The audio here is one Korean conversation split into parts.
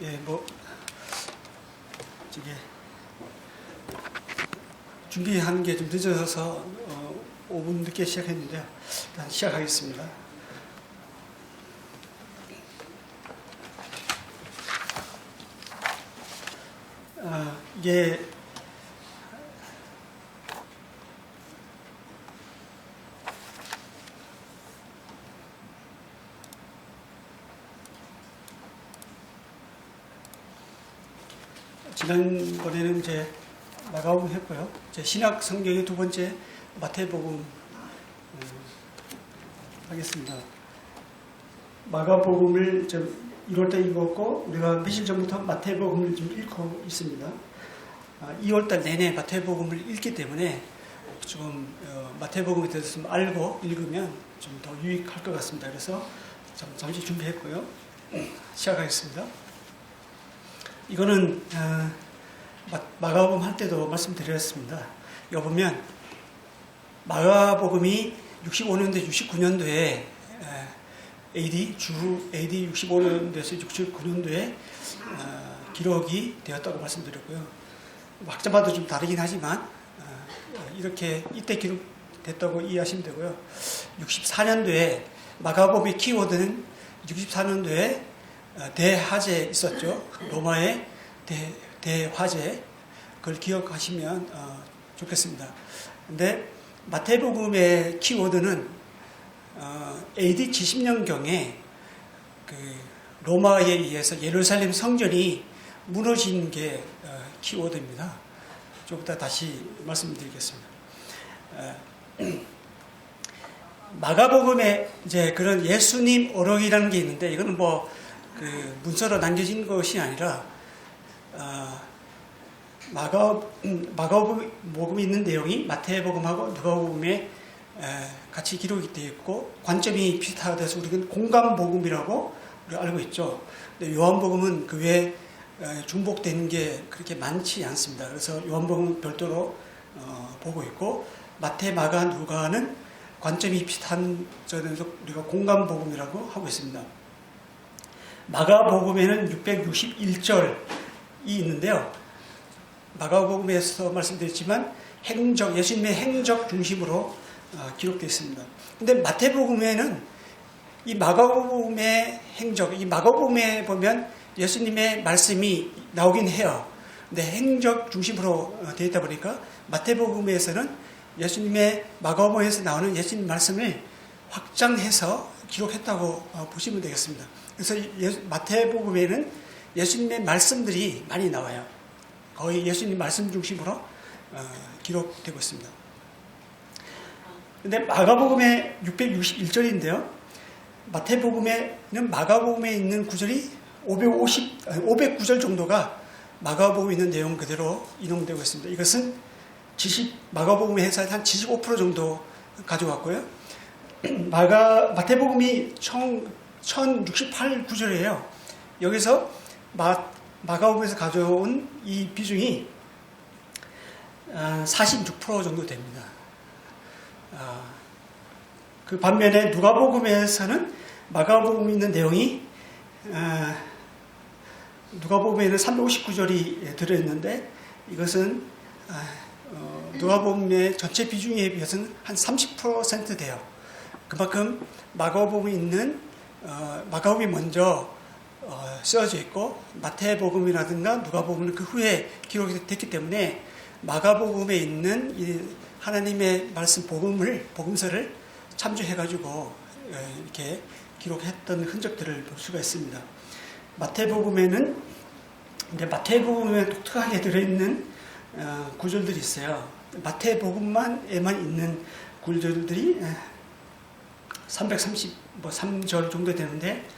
예, 저기 준비하는 게 좀 늦어서 5분 늦게 시작했는데요. 일단 시작하겠습니다. 이게 지난번에는 이제 마가복음 했고요. 이제 신약 성경의 두 번째 마태복음 하겠습니다. 마가복음을 좀 1월달 읽었고 우리가 며칠 전부터 마태복음을 좀 읽고 있습니다. 2월달 내내 마태복음을 읽기 때문에 좀 마태복음에 대해서 좀 알고 읽으면 좀 더 유익할 것 같습니다. 그래서 잠시 준비했고요. 시작하겠습니다. 이거는 마가복음 할 때도 말씀드렸습니다. 여기 보면 마가복음이 65년대, 69년도에 AD 65년도에서 69년도에 기록이 되었다고 말씀드렸고요. 학자마다 좀 다르긴 하지만 이렇게 이때 기록됐다고 이해하시면 되고요. 64년도에 마가복음의 키워드는 64년도에 대화재 있었죠. 로마의 대화재. 그걸 기억하시면 좋겠습니다. 근데 마태복음의 키워드는 AD 70년경에 그 로마에 의해서 예루살렘 성전이 무너진 게 키워드입니다. 좀 이따 다시 말씀드리겠습니다. 마가복음에 이제 그런 예수님 어록이라는 게 있는데 이거는 그 문서로 남겨진 것이 아니라 마가복음에 있는 내용이 마태복음하고 누가복음에 같이 기록이 되어 있고 관점이 비슷하다서 우리는 공감복음이라고 알고 있죠. 근데 요한복음은 그 외에 중복되는 게 그렇게 많지 않습니다. 그래서 요한복음은 별도로 보고 있고 마태, 마가, 누가는 관점이 비슷한 점에서 우리가 공감복음이라고 하고 있습니다. 마가복음에는 661절이 있는데요. 마가복음에서 말씀드렸지만 예수님의 행적 중심으로 기록되어 있습니다. 근데 마태복음에는 이 마가복음의 행적, 이 마가복음에 보면 예수님의 말씀이 나오긴 해요. 근데 행적 중심으로 되어 있다 보니까 마태복음에서는 예수님의 마가복음에서 나오는 예수님 말씀을 확장해서 기록했다고 보시면 되겠습니다. 그래서 마태복음에는 예수님의 말씀들이 많이 나와요. 거의 예수님 말씀 중심으로 기록되고 있습니다. 근데 마가복음에 661절인데요. 마태복음에는 마가복음에 있는 구절이 509절 정도가 마가복음에 있는 내용 그대로 인용되고 있습니다. 이것은 마가복음에 해서 한 75% 정도 가져왔고요. 마태복음이 총 1068구절이에요. 여기서 마가복음에서 가져온 이 비중이 46% 정도 됩니다. 그 반면에 누가복음에서는 마가복음에 있는 내용이 누가복음에는 359절이 들어있는데 이것은 누가복음의 전체 비중에 비해서는 한 30% 돼요. 그만큼 마가복음에 있는 마가복음이 먼저 쓰여져 있고 마태복음이라든가 누가복음은 그 후에 기록이 됐기 때문에 마가복음에 있는 이 하나님의 말씀 복음서를 참조해가지고 이렇게 기록했던 흔적들을 볼 수가 있습니다. 마태복음에 독특하게 들어있는 구절들이 있어요. 마태복음에만 있는 구절들이 333절 정도 되는데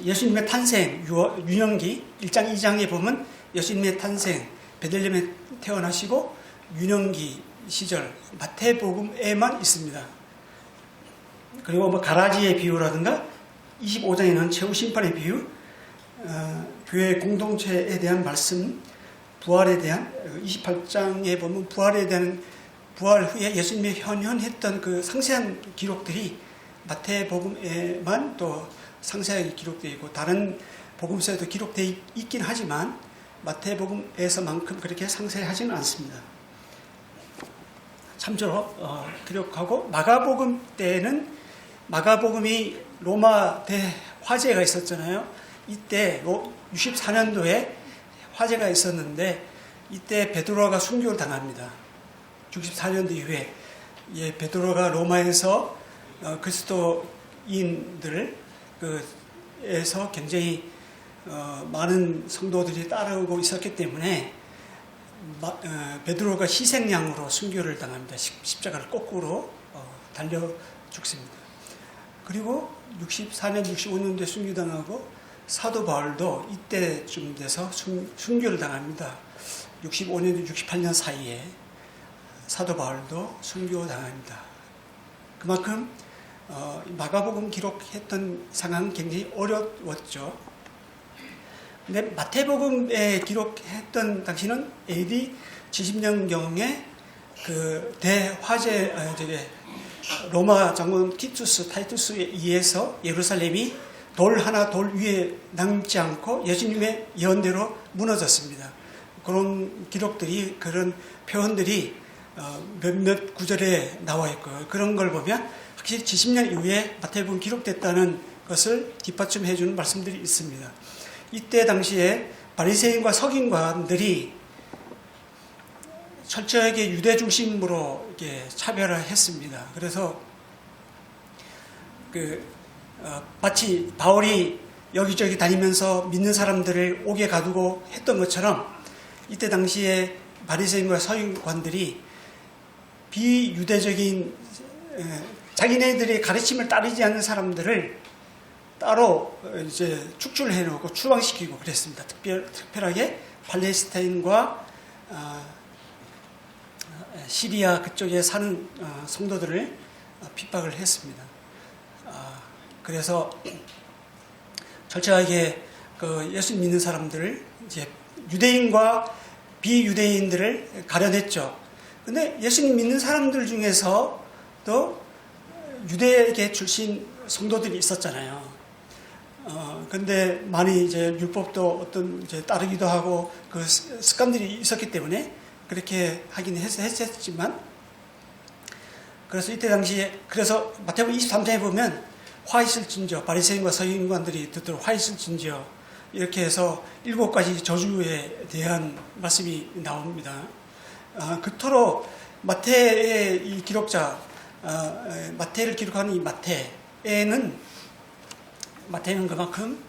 예수님의 탄생, 유년기 1장 2장에 보면 예수님의 탄생, 베들레헴에 태어나시고 유년기 시절 마태복음에만 있습니다. 그리고 가라지의 비유라든가 25장에는 최후 심판의 비유, 교회 공동체에 대한 말씀, 부활에 대한 28장에 보면 부활에 대한 부활 후에 예수님이 현현했던 그 상세한 기록들이 마태복음에만 또 상세하게 기록되어 있고 다른 복음서에도 기록되어 있긴 하지만 마태복음에서만큼 그렇게 상세하지는 않습니다. 참조로 기록하고 마가복음 때는 마가복음이 로마 대화재가 있었잖아요. 이때 64년도에 화재가 있었는데 이때 베드로가 순교를 당합니다. 64년도 이후에 베드로가 로마에서 그리스도인들 에서 굉장히 많은 성도들이 따르고 있었기 때문에 베드로가 희생양으로 순교를 당합니다. 십자가를 거꾸로 달려 죽습니다. 그리고 64년, 65년도에 순교당하고 사도 바울도 이때쯤 돼서 순교를 당합니다. 65년, 68년 사이에 사도 바울도 순교당합니다. 그만큼 마가복음 기록했던 상황은 굉장히 어려웠죠. 근데 마태복음에 기록했던 당시는 AD 70년경에 그 대화재, 로마 장군 타이투스에 의해서 예루살렘이 돌 위에 남지 않고 예수님의 예언대로 무너졌습니다. 그런 기록들이, 그런 표현들이 몇몇 구절에 나와 있고요. 그런 걸 보면 확실히 70년 이후에 마태복음 기록됐다는 것을 뒷받침해 주는 말씀들이 있습니다. 이때 당시에 바리새인과 서기관들이 철저하게 유대 중심으로 이렇게 차별화했습니다. 그래서 마치 바울이 여기저기 다니면서 믿는 사람들을 옥에 가두고 했던 것처럼 이때 당시에 바리새인과 서기관들이 비유대적인 자기네들의 가르침을 따르지 않는 사람들을 따로 이제 축출해 놓고 추방시키고 그랬습니다. 특별하게 팔레스타인과 시리아 그쪽에 사는 성도들을 핍박을 했습니다. 그래서 철저하게 예수 믿는 사람들을 이제 유대인과 비유대인들을 가려냈죠. 근데 예수님 믿는 사람들 중에서도 유대계 출신 성도들이 있었잖아요. 근데 많이 이제 율법도 어떤 이제 따르기도 하고 그 습관들이 있었기 때문에 그렇게 하긴 했지만, 그래서 이때 당시에, 그래서 마태복음 23장에 보면 화 있을진저, 바리새인과 서기관들이 듣도록 화 있을진저, 이렇게 해서 7가지 저주에 대한 말씀이 나옵니다. 그토록 마태의 이 기록자, 마태를 기록하는 이 마태는 그만큼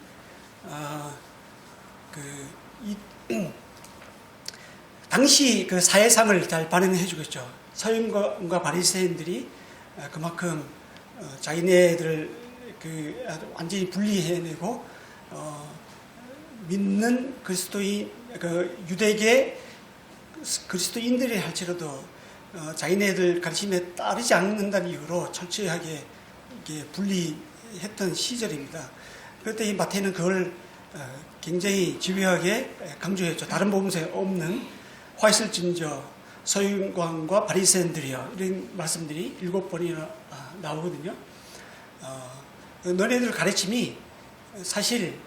당시 그 사회상을 잘 반영해 주겠죠. 서기관과 바리새인들이 그만큼 자기네들 완전히 분리해내고 믿는 그리스도인, 유대계 그리스도인들이 할지라도 자기네들 가르침에 따르지 않는다는 이유로 철저하게 분리했던 시절입니다. 그때 이 마태는 그걸 굉장히 집요하게 강조했죠. 다른 복음서에 없는 화 있을진저, 서기관과 바리새인들이여, 이런 말씀들이 7번이나 나오거든요. 너네들 가르침이 사실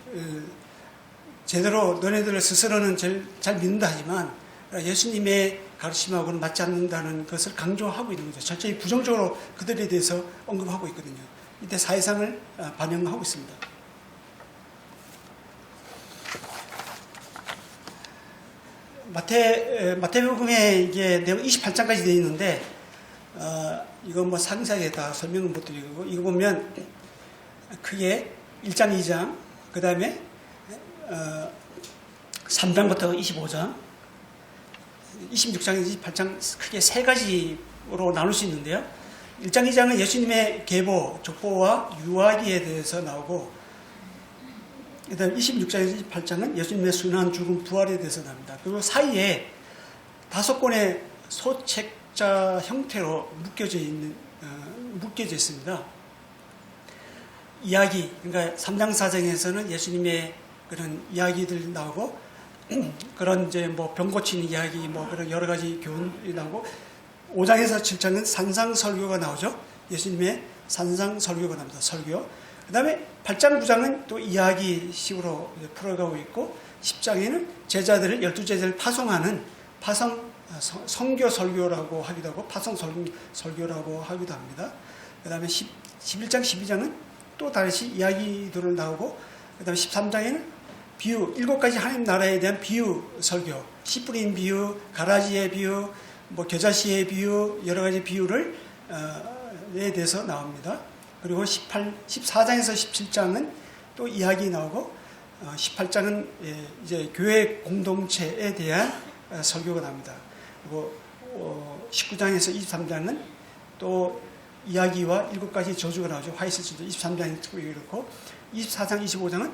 제대로 너네들 스스로는 잘 믿는다 하지만 예수님의 가르침하고는 맞지 않는다는 것을 강조하고 있는 거죠. 철저히 부정적으로 그들에 대해서 언급하고 있거든요. 이때 사회상을 반영하고 있습니다. 마태복음에 이게 내용 28장까지 되어 있는데, 이건 뭐 상세하게 다 설명은 못 드리고, 이거 보면 크게 1장, 2장, 그 다음에 3장부터 25장, 26장, 28장 크게 3가지로 나눌 수 있는데요. 1장, 2장은 예수님의 계보, 족보와 유아기에 대해서 나오고, 그 다음에 26장, 28장은 예수님의 순환, 죽음, 부활에 대해서 나옵니다. 그리고 사이에 5권의 소책자 형태로 묶여져 있습니다. 이야기, 그러니까 3장, 4장에서는 예수님의 그런 이야기들 나오고, 그런 이제 뭐 병 고치는 이야기, 뭐 그런 여러 가지 교훈이 나오고, 5장에서 7장은 산상설교가 나오죠. 예수님의 산상설교가 나옵니다. 설교. 그 다음에 8장, 9장은 또 이야기식으로 풀어가고 있고 10장에는 제자들을 12제자를 파송하는 선교 설교라고 하기도 하고 파송 설교라고 하기도 합니다. 그 다음에 11장, 12장은 또 다시 이야기들을 나오고 그 다음에 13장에는 비유, 7가지 하나님 나라에 대한 비유 설교, 씨 뿌린 비유, 가라지의 비유, 뭐 겨자씨의 비유, 여러 가지 비유를 에 대해서 나옵니다. 그리고 14장에서 17장은 또 이야기 나오고 18장은 이제 교회 공동체에 대한 설교가 나옵니다. 그리고 19장에서 23장은 또 이야기와 7가지 저주가 나오죠. 화이트 저주 23장이 그렇고 24장, 25장은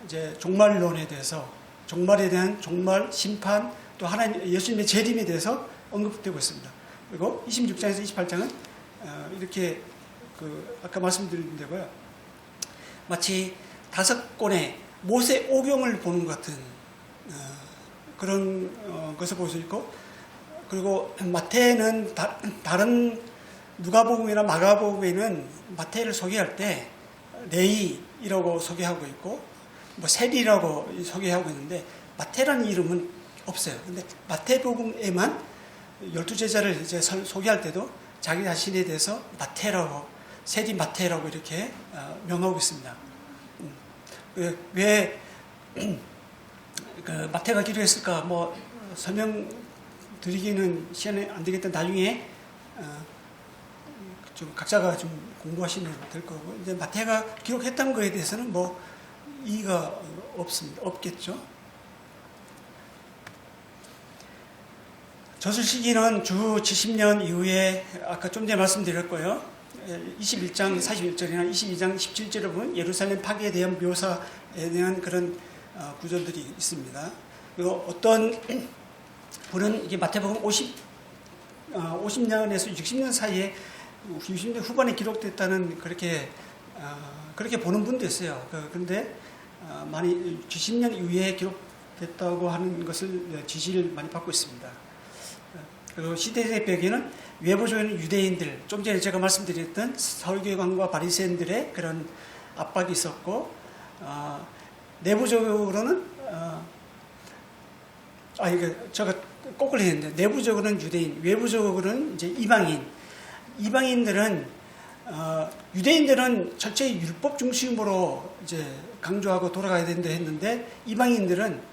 이제 종말론에 대해서 종말에 대한 종말 심판 또 하나님 예수님의 재림에 대해서 언급되고 있습니다. 그리고 26장에서 28장은 이렇게 아까 말씀드린 대로요. 마치 5권의 모세 오경을 보는 것 같은 그런 것을 볼 수 있고 그리고 마태는 다른 누가복음이나 마가복음에는 마태를 소개할 때 레이라고 소개하고 있고 뭐 세리라고 소개하고 있는데 마태라는 이름은 없어요. 근데 마태복음에만 12제자를 이제 소개할 때도 자기 자신에 대해서 마태라고 세리 마태라고 이렇게 명하고 있습니다. 왜 마태가 기록했을까 뭐 설명드리기는 시간이 안 되겠다. 나중에 좀 각자가 좀 공부하시면 될 거고 이제 마태가 기록했던 거에 대해서는 뭐 이의가 없겠죠. 저술 시기는 주 70년 이후에 아까 좀 전에 말씀드렸고요. 21장 41절이나 22장 17절에 보면 예루살렘 파괴에 대한 묘사에 대한 그런 구절들이 있습니다. 그리고 어떤 분은 이게 마태복음 50년에서 60년 사이에 60년 후반에 기록됐다는 그렇게 보는 분도 있어요. 그런데 많이 90년 이후에 기록됐다고 하는 것을 지지를 많이 받고 있습니다. 그리고 시대의 배경에는 외부적인 유대인들, 좀 전에 제가 말씀드렸던 서기관과 바리새인들의 그런 압박이 있었고 내부적으로는 제가 거꾸로 했는데 내부적으로는 유대인, 외부적으로는 이제 이방인들은 유대인들은 철저히 율법 중심으로 이제 강조하고 돌아가야 된다 했는데 이방인들은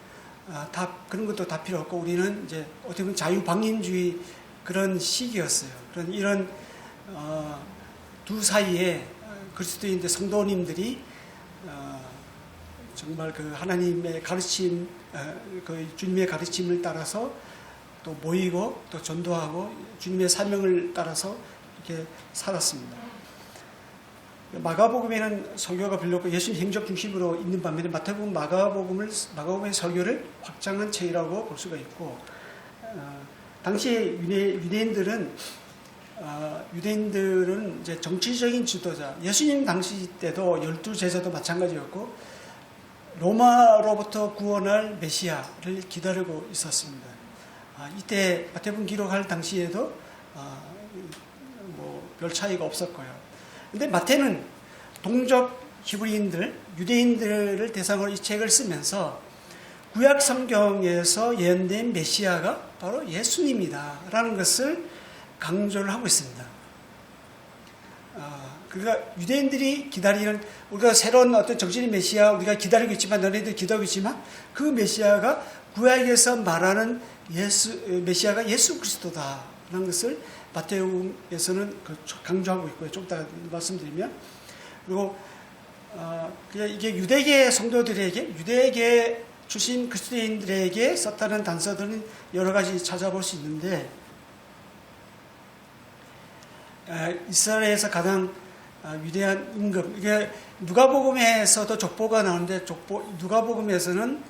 다 그런 것도 다 필요 없고 우리는 이제 어떻게 보면 자유방임주의 그런 시기였어요. 그런 이런 두 사이에 그리스도인들 성도님들이 정말 그 하나님의 가르침, 그 주님의 가르침을 따라서 또 모이고 또 전도하고 주님의 사명을 따라서 이렇게 살았습니다. 마가복음에는 설교가 별로 없고 예수님 행적 중심으로 있는 반면에 마태복음, 마가복음의 설교를 확장한 책이라고 볼 수가 있고 당시에 유대인들은 이제 정치적인 지도자, 예수님 당시 때도 12제자도 마찬가지였고 로마로부터 구원할 메시아를 기다리고 있었습니다. 이때 마태복음 기록할 당시에도 뭐 별 차이가 없었고요. 근데 마태는 동족 히브리인들, 유대인들을 대상으로 이 책을 쓰면서 구약 성경에서 예언된 메시아가 바로 예수님이다 라는 것을 강조를 하고 있습니다. 그러니까 유대인들이 기다리는 우리가 새로운 어떤 정신의 메시아 우리가 기다리고 있지만 너네들 기다리고 있지만 그 메시아가 구약에서 말하는 메시아가 예수 그리스도다 라는 것을 마태복음에서는 강조하고 있고요. 좀 이따 말씀드리면 그리고 이게 유대계 성도들에게 유대계 출신 그리스도인들에게 썼다는 단서들은 여러 가지 찾아볼 수 있는데 이스라엘에서 가장 위대한 임금 이게 누가복음에서도 족보가 나오는데 누가복음에서는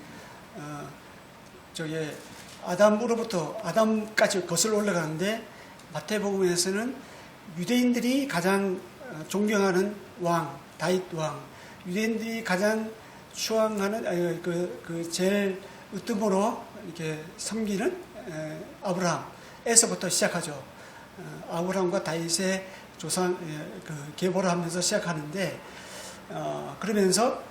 아담까지 거슬러 올라가는데 마태복음에서는 유대인들이 가장 존경하는 왕, 다윗 왕, 유대인들이 가장 추앙하는 제일 으뜸으로 이렇게 섬기는 아브라함에서부터 시작하죠. 아브라함과 다윗의 조상 계보를 하면서 시작하는데 그러면서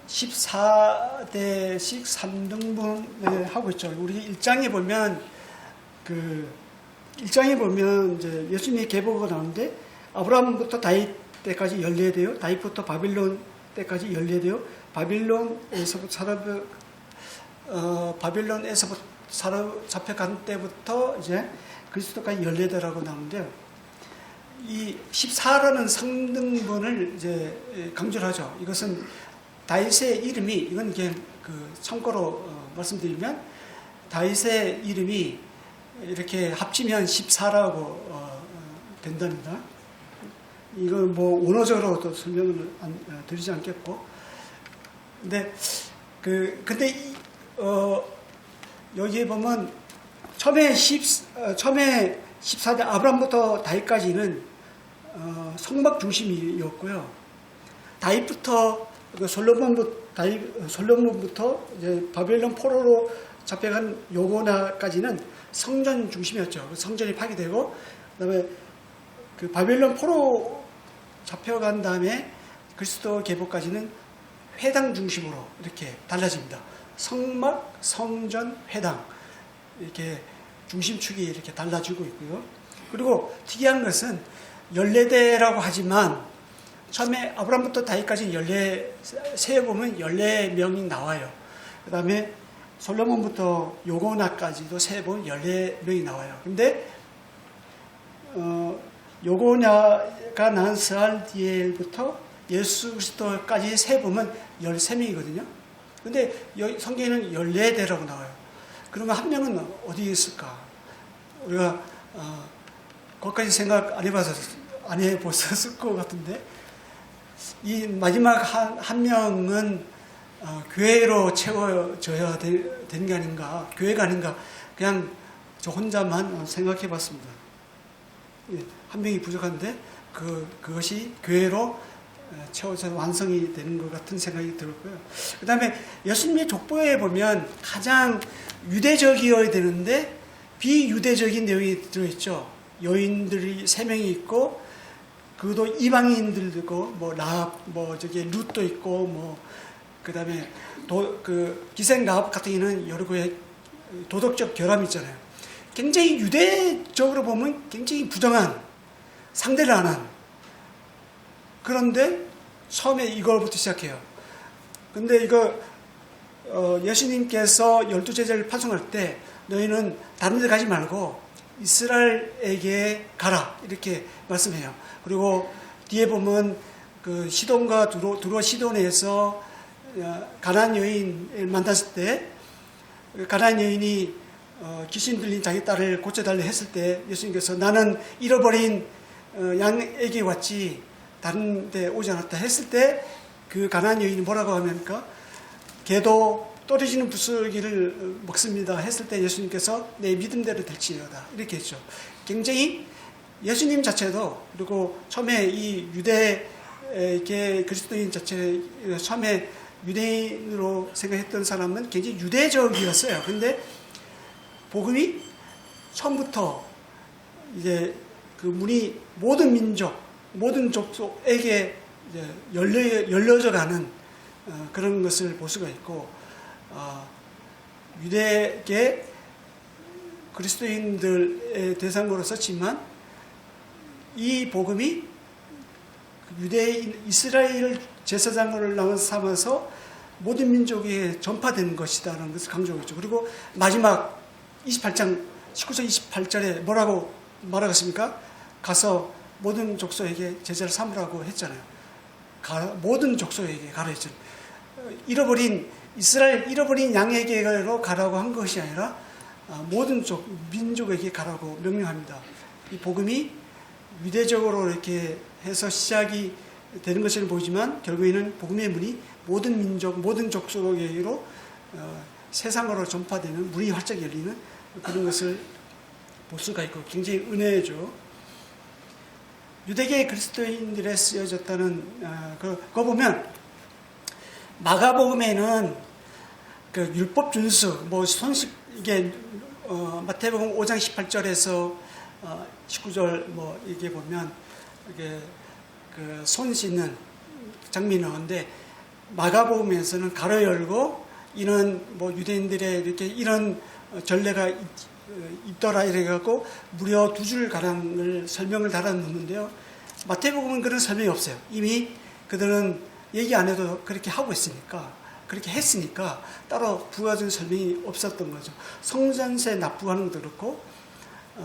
14대씩 3등분을 하고 있죠. 우리 1장에 보면 이제 예수님의 계보가 나오는데 아브라함부터 다윗 때까지 14대요. 다윗부터 바빌론 때까지 14대요. 바빌론에서 사로잡혀간 때부터 이제 그리스도까지 14대라고 나오는데요. 이 14라는 상등분을 이제 강조를 하죠. 이것은 다윗의 이름이, 이건 이게 참고로 말씀드리면, 다윗의 이름이 이렇게 합치면 14라고 된답니다. 이건 뭐 원어적으로 또 설명을 드리지 않겠고, 근데 여기에 보면 처음에 14대 아브라함부터 다윗까지는 성막 중심이었고요. 다윗부터 솔로몬부터 이제 바벨론 포로로 잡혀간 요고나까지는 성전 중심이었죠. 성전이 파괴되고, 그다음에 그 바벨론 포로 잡혀간 다음에 그리스도 계보까지는 회당 중심으로 이렇게 달라집니다. 성막, 성전, 회당 이렇게 중심축이 이렇게 달라지고 있고요. 그리고 특이한 것은 14대라고 하지만 처음에 아브라함부터 다윗까지 세어보면 14명이 나와요. 그 다음에 솔로몬부터 요고나까지도 세어보면 14명이 나와요. 근데 요고나가 난 스알디엘부터 예수 그리스도까지 세어보면 13명이거든요. 근데 성경에는 14대라고 나와요. 그러면 한 명은 어디에 있을까? 우리가 거기까지 생각 안 해봤을 것 같은데, 이 마지막 한 명은 교회로 채워져야 되는 게 아닌가, 교회가 아닌가, 그냥 저 혼자만 생각해 봤습니다. 한 명이 부족한데 그것이 교회로 채워서 완성이 되는 것 같은 생각이 들었고요. 그 다음에 예수님의 족보에 보면 가장 유대적이어야 되는데 비유대적인 내용이 들어있죠. 여인들이 3명이 있고, 그도 이방인들도 있고, 룻도 있고, 그 다음에 기생 라합 같은 경우는 여러 가지 도덕적 결함이 있잖아요. 굉장히 유대적으로 보면 굉장히 부정한, 상대를 안 한. 그런데 처음에 이걸부터 시작해요. 근데 예수님께서 12제자를 파송할 때 너희는 다른 데 가지 말고 이스라엘에게 가라, 이렇게 말씀해요. 그리고 뒤에 보면 시돈과 두로 시돈에서 가나안 여인을 만났을 때, 가나안 여인이 귀신 들린 자기 딸을 고쳐달라 했을 때 예수님께서 나는 잃어버린 양에게 왔지 다른 데 오지 않았다 했을 때, 그 가나안 여인이 뭐라고 합니까? 개도 떨어지는 부스러기를 먹습니다 했을 때 예수님께서 내 믿음대로 될지어다, 이렇게 했죠. 굉장히 예수님 자체도, 그리고 처음에 이 유대계 그리스도인 자체, 처음에 유대인으로 생각했던 사람은 굉장히 유대적이었어요. 근데 복음이 처음부터 이제 그 문이 모든 민족, 모든 족속에게 이제 열려져 가는 그런 것을 볼 수가 있고, 유대계 그리스도인들의 대상으로 썼지만 이 복음이 유대인 이스라엘 제사장을 삼아서 모든 민족에 전파되는 것이다라는 것을 강조하고 있죠. 그리고 마지막 19장 28절에 뭐라고 말하겠습니까? 가서 모든 족속에게 제자를 삼으라고 했잖아요. 모든 족속에게 가라 했잖아요. 잃어버린 양에게로 가라고 한 것이 아니라 모든 민족에게 가라고 명령합니다. 이 복음이 유대적으로 이렇게 해서 시작이 되는 것을 보이지만 결국에는 복음의 문이 모든 민족, 모든 족속에게로 세상으로 전파되는 문이 활짝 열리는 그런 것을 볼 수가 있고 굉장히 은혜죠. 유대계 그리스도인들에 쓰여졌다는 그거 보면 마가복음에는 그 율법 준수, 이게 마태복음 5장 18절에서 19절 이게 보면 이게 그 손 씻는 장면이 나오는데 마가복음에서는 가로 열고 이는 뭐 유대인들의 이렇게 이런 전례가 있더라 이래갖고 무려 2줄 가량을 설명을 달아놓는데요. 마태복음은 그런 설명이 없어요. 이미 그들은 얘기 안 해도 그렇게 하고 있으니까, 그렇게 했으니까 따로 부가적인 설명이 없었던 거죠. 성전세 납부하는 것도 그렇고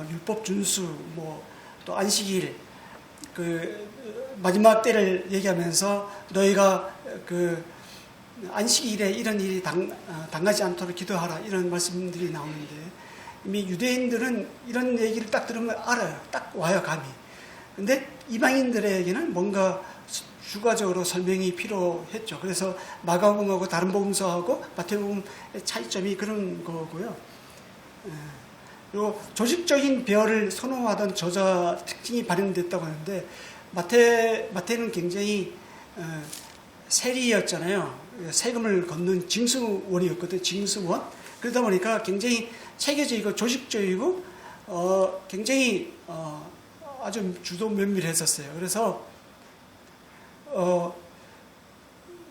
율법 준수, 뭐 또 안식일, 그 마지막 때를 얘기하면서 너희가 그 안식일에 이런 일이 당하지 않도록 기도하라 이런 말씀들이 나오는데 이미 유대인들은 이런 얘기를 딱 들으면 알아요. 딱 와요, 감이. 근데 이방인들에게는 뭔가 추가적으로 설명이 필요했죠. 그래서 마가복음하고 다른 복음서하고 마태복음의 차이점이 그런 거고요. 그리고 조직적인 배열을 선호하던 저자 특징이 발현됐다고 하는데 마태는 굉장히 세리였잖아요. 세금을 걷는 징수원이었거든요. 징수원. 그러다 보니까 굉장히 체계적이고 조직적이고 굉장히 아주 주도 면밀했었어요. 그래서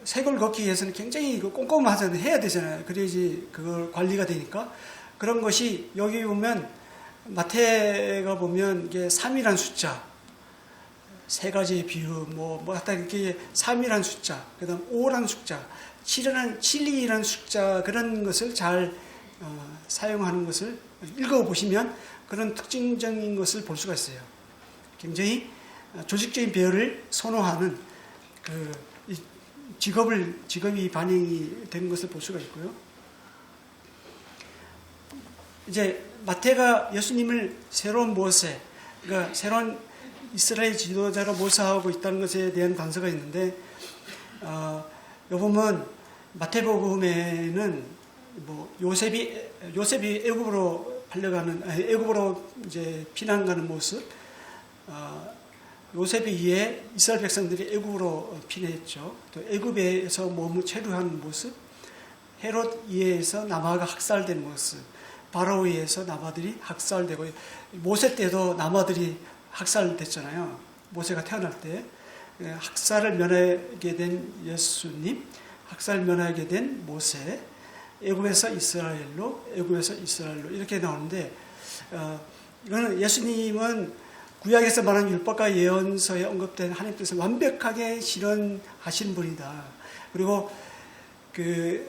세금을 걷기 위해서는 굉장히 꼼꼼하잖아요. 해야 되잖아요. 그래야지 그걸 관리가 되니까. 그런 것이 여기 보면 마태가 보면 이게 3이란 숫자, 세 가지의 비유, 뭐 갖다 이렇게 3이란 숫자, 그다음 5란 숫자, 7이란 숫자 그런 것을 잘 사용하는 것을 읽어보시면 그런 특징적인 것을 볼 수가 있어요. 굉장히 조직적인 배열을 선호하는 그 직업이 반영이 된 것을 볼 수가 있고요. 이제 마태가 예수님을 새로운 모세, 그러니까 새로운 이스라엘 지도자로 모사하고 있다는 것에 대한 단서가 있는데, 요 보면 마태복음에는 뭐 요셉이 애굽으로 애굽으로 이제 피난 가는 모습, 요셉에 의해 이스라엘 백성들이 애굽으로 피난했죠. 또 애굽에서 몸을 체류하는 모습, 헤롯에 의해서 남아가 학살된 모습, 바로에 의해서 남아들이 학살되고, 모세 때도 남아들이 학살됐잖아요. 모세가 태어날 때 학살을 면하게 된 예수님, 학살을 면하게 된 모세, 애굽에서 이스라엘로 이렇게 나오는데, 이거는 예수님은 구약에서 말하는 율법과 예언서에 언급된 하나님 뜻을 완벽하게 실현하신 분이다. 그리고 그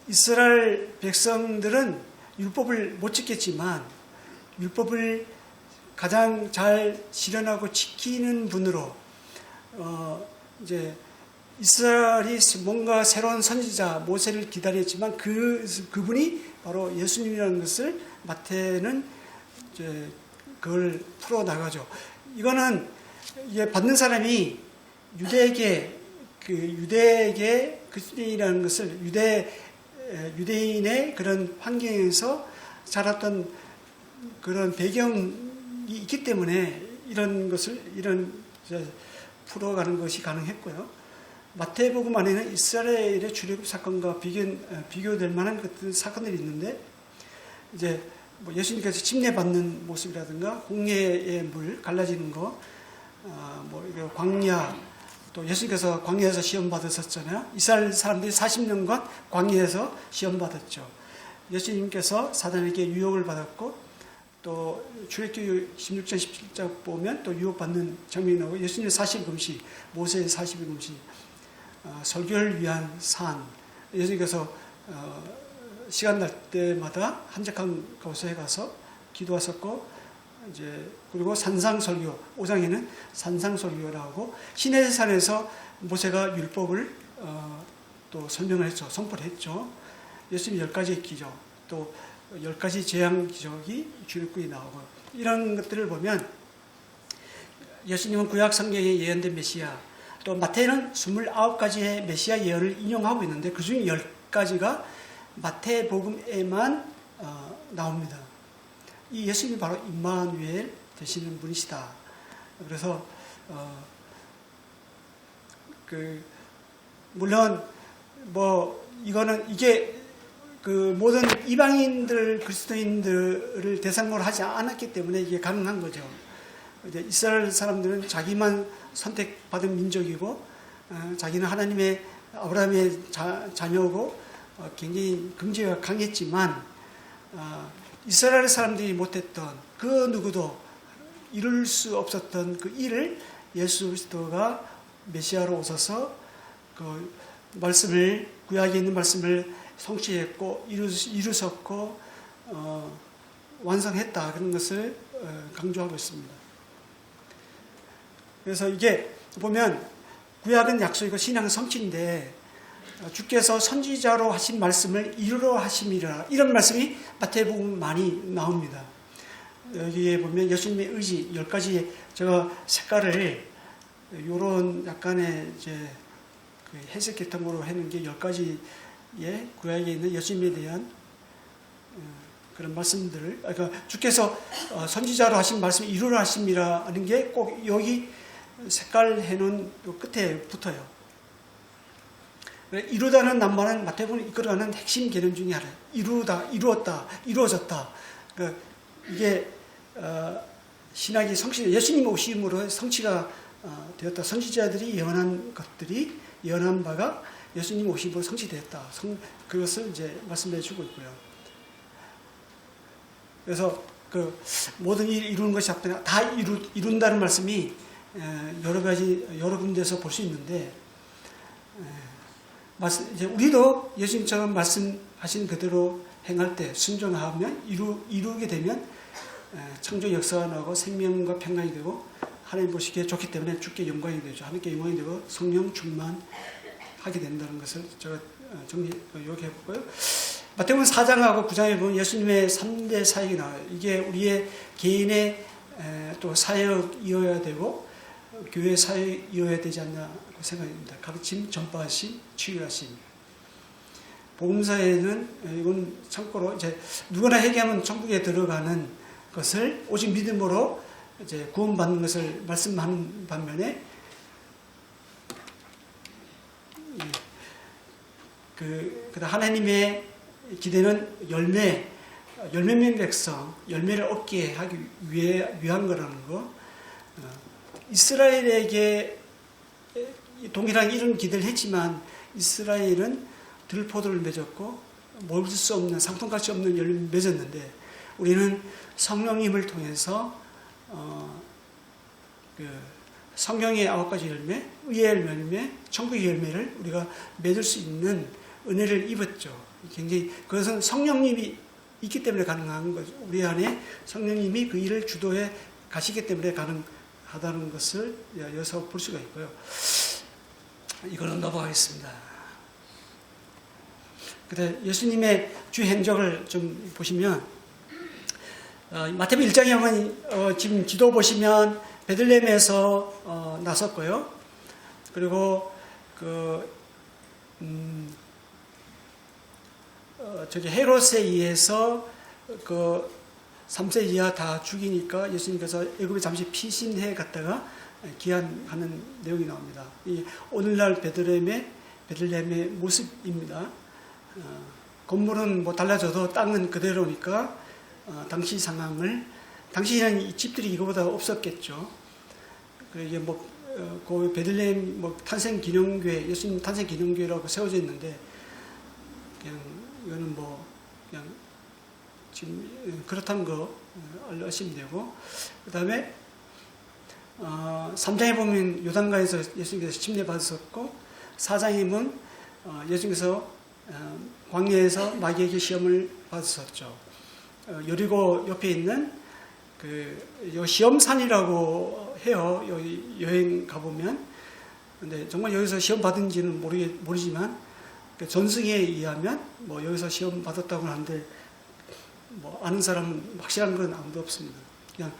이스라엘 백성들은 율법을 못 지켰지만 율법을 가장 잘 실현하고 지키는 분으로 이제 이스라엘이 뭔가 새로운 선지자 모세를 기다렸지만 그분이 바로 예수님이라는 것을 마태는 이제 그걸 풀어 나가죠. 이거는 이게 받는 사람이 유대에게 그리스도인이라는 것을 유대인의 그런 환경에서 자랐던 그런 배경이 있기 때문에 이런 풀어가는 것이 가능했고요. 마태복음 안에는 이스라엘의 출애굽 사건과 비교될 만한 사건들이 있는데, 이제 뭐 예수님께서 침례받는 모습이라든가 홍해의 물 갈라지는 거, 뭐 광야, 또 예수님께서 광야에서 시험 받으셨잖아요. 이스라엘 사람들이 40년간 광야에서 시험 받았죠. 예수님께서 사단에게 유혹을 받았고, 또 출애굽기 16장 17장 보면 또 유혹받는 장면이 나오고, 예수님의 40일 금식, 모세의 40일 금식, 설교를 위한 산, 예수님께서 시간 날 때마다 한적한 곳에 가서 기도하셨고, 이제 그리고 산상설교, 5장에는 산상설교라고 시내산에서 모세가 율법을 또 설명을 했죠. 선포를 했죠. 예수님 10가지의 기적, 또 10가지 재앙 기적이 출애굽기에 나오고, 이런 것들을 보면 예수님은 구약 성경에 예언된 메시아, 또 마태는 29가지의 메시아 예언을 인용하고 있는데 그중에 10가지가 마태복음에만 나옵니다. 이 예수님이 바로 임마누엘 되시는 분이시다. 그래서 물론 뭐 이게 그 모든 이방인들 그리스도인들을 대상으로 하지 않았기 때문에 이게 가능한 거죠. 이제 이스라엘 사람들은 자기만 선택받은 민족이고, 자기는 하나님의 아브라함의 자녀고 굉장히 긍지가 강했지만 이스라엘 사람들이 못했던 그 누구도 이룰 수 없었던 그 일을 예수 그리스도가 메시아로 오셔서 그 말씀을 구약에 있는 말씀을 성취했고 이루셨고 완성했다 그런 것을 강조하고 있습니다. 그래서 이게 보면 구약은 약속이고 신약은 성취인데 주께서 선지자로 하신 말씀을 이루러 하심이라 이런 말씀이 마태복음 많이 나옵니다. 여기에 보면 예수님의 의지 10가지 제가 색깔을 요런 약간의 이제 그 해석 계통으로 해놓은 게 10가지의 구약에 있는 예수님에 대한 그런 말씀들을 그러니까 주께서 선지자로 하신 말씀을 이루러 하심이라 하는 게 꼭 여기 색깔 해놓은 요 끝에 붙어요. 이루다는 낱말은 마태복음을 이끌어가는 핵심 개념 중에 하나예요. 이루다, 이루었다, 이루어졌다. 그러니까 이게 신학이 성취, 예수님 오심으로 성취가 되었다. 선지자들이 예언한 것들이 예언한 바가 예수님 오심으로 성취되었다. 그것을 이제 말씀해 주고 있고요. 그래서 그 모든 일 이루는 것이 다 이룬다는 말씀이 여러 가지 여러 군데서 볼 수 있는데 이제 우리도 예수님처럼 말씀하신 그대로 행할 때 순종하면 이루게 되면 창조 역사가 나오고 생명과 평강이 되고 하나님 보시기에 좋기 때문에 주께 영광이 되죠. 하나님께 영광이 되고 성령 충만하게 된다는 것을 제가 요약해 볼까요? 마태복음 4장하고 9장에 보면 예수님의 3대 사역이 나와요. 이게 우리의 개인의 또 사역이어야 되고 교회 사역이어야 되지 않나 생각합니다. 가르침, 전파하심, 치유하심. 복음사에는 이건 참고로 이제 누구나 회개하면 천국에 들어가는 것을 오직 믿음으로 이제 구원받는 것을 말씀하는 반면에 하나님의 기대는 열매맺는 백성, 열매를 얻게 하기 위한 거라는 거. 이스라엘에게 동일한 이런 기대를 했지만 이스라엘은 들포도를 맺었고 먹을 수 없는 상통같이 없는 열매를 맺었는데 우리는 성령님을 통해서 성령의 9가지 열매, 의의 열매, 천국의 열매를 우리가 맺을 수 있는 은혜를 입었죠. 굉장히 그것은 성령님이 있기 때문에 가능한 거죠. 우리 안에 성령님이 그 일을 주도해 가시기 때문에 가능하다는 것을 여기서 볼 수가 있고요. 이거는 넘어가겠습니다. 근데 예수님의 주 행적을 좀 보시면 마태복음 1장에 보면 지금 지도 보시면 베들레헴에서 나섰고요. 그리고 저기 헤롯에 의해서 3세 이하 다 죽이니까 예수님께서 애굽에 잠시 피신해 갔다가 귀환하는 내용이 나옵니다. 이 오늘날 베들레헴의 모습입니다. 건물은 뭐 달라져도 땅은 그대로니까 당시 상황을 당시에는 이 집들이 이거보다 없었겠죠. 이게 그 베들레헴 탄생 기념교회, 예수님 탄생 기념교회라고 세워져 있는데 그냥 이거는 그냥 지금 그렇다는 거 알려하시면 되고 그 다음에 3장에 보면 요단강에서 예수님께서 침례받으셨고 4장에 보면 예수님께서 광야에서 마귀에게 시험을 받으셨죠. 여리고 옆에 있는 요 시험산이라고 해요. 여기 여행 가보면. 근데 정말 여기서 시험 받은지는 모르지만 전승에 의하면 여기서 시험 받았다고 하는데 아는 사람은 확실한 건 아무도 없습니다. 그냥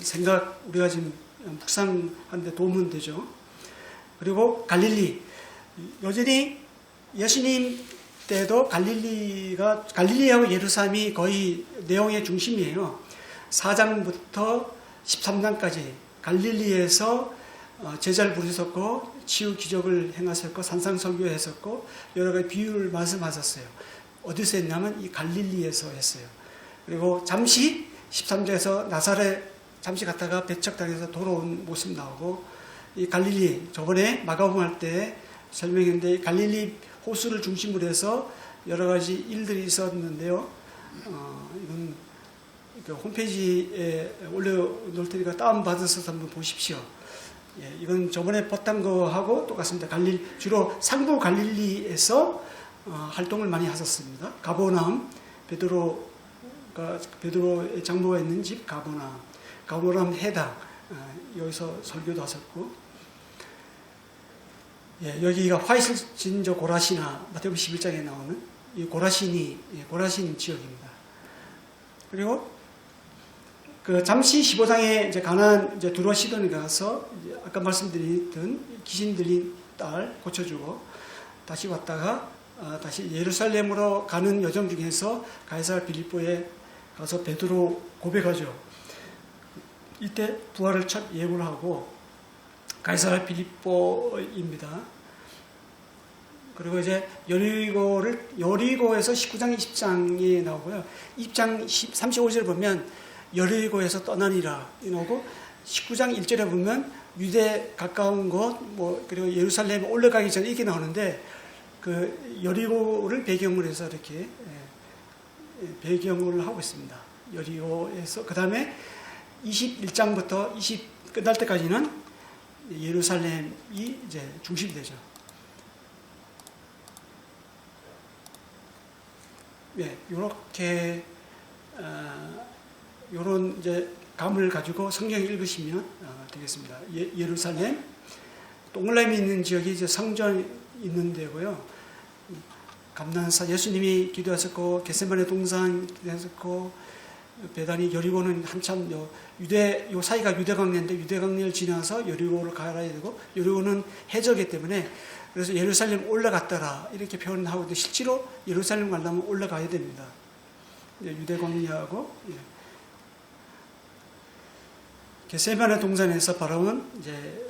생각 우리가 지금 묵상하는데 도움은 되죠. 그리고 갈릴리 여전히 예수님 때도 갈릴리하고 예루살렘이 거의 내용의 중심이에요. 4장부터 13장까지 갈릴리에서 제자를 부르셨고 치유 기적을 행하셨고 산상설교했었고 여러 가지 비유를 말씀하셨어요. 어디서 했냐면 이 갈릴리에서 했어요. 그리고 잠시 13장에서 나사렛 잠시 갔다가 배척당해서 돌아온 모습 나오고 이 갈릴리 저번에 마가복음 할 때 설명했는데 갈릴리 호수를 중심으로 해서 여러 가지 일들이 있었는데요. 이건 그 홈페이지에 올려놓을 테니까 다운받아서 한번 보십시오. 예, 이건 저번에 봤던 거하고 똑같습니다. 주로 상부 갈릴리에서 활동을 많이 하셨습니다. 가버나움, 베드로의 장로가 있는 집 가버나움 해당, 여기서 설교도 하셨고, 예, 여기가 화이슬진저 고라시나 마태복음 11장에 나오는 이 고라신 지역입니다. 그리고 그 잠시 15장에 이제 가나안 이제 두로 시돈에 가서 이제 아까 말씀드렸던 귀신 들린 딸 고쳐주고 다시 왔다가 다시 예루살렘으로 가는 여정 중에서 가이사랴 빌립보에 가서 베드로 고백하죠. 이때 부활을 첫 예고를 하고 가이사랴 빌립보입니다. 그리고 이제 여리고에서 19장 20장이 나오고요. 20장 35절 보면 여리고에서 떠나니라 나오고 19장 1절에 보면 유대 가까운 곳 그리고 예루살렘에 올라가기 전에 이렇게 나오는데 그 여리고를 배경으로 해서 이렇게 배경을 하고 있습니다. 여리고에서 그 다음에 21장부터 20 끝날 때까지는 예루살렘이 이제 중심이 되죠. 네, 이렇게 이런 이제 감을 가지고 성경 읽으시면 되겠습니다. 예루살렘 동그라미 있는 지역이 이제 성전 있는 데고요. 감난산 예수님이 기도하셨고 겟세마네 동산 기도하셨고 베다니 여리고는 한참 요 사이가 유대강내인데 유대강내를 지나서 여리고를 가야 되고 여리고는 해저기 때문에 그래서 예루살렘 올라갔더라 이렇게 표현하고 있는데 실제로 예루살렘 가려면 올라가야 됩니다. 유대강내하고 겟세마네 동산에서 바라본 이제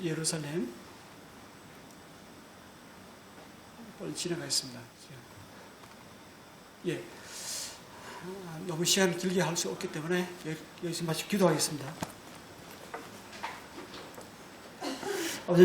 예루살렘 지나가겠습니다. 예, 너무 시간 길게 할 수 없기 때문에 여기서 마치 기도하겠습니다. 아버지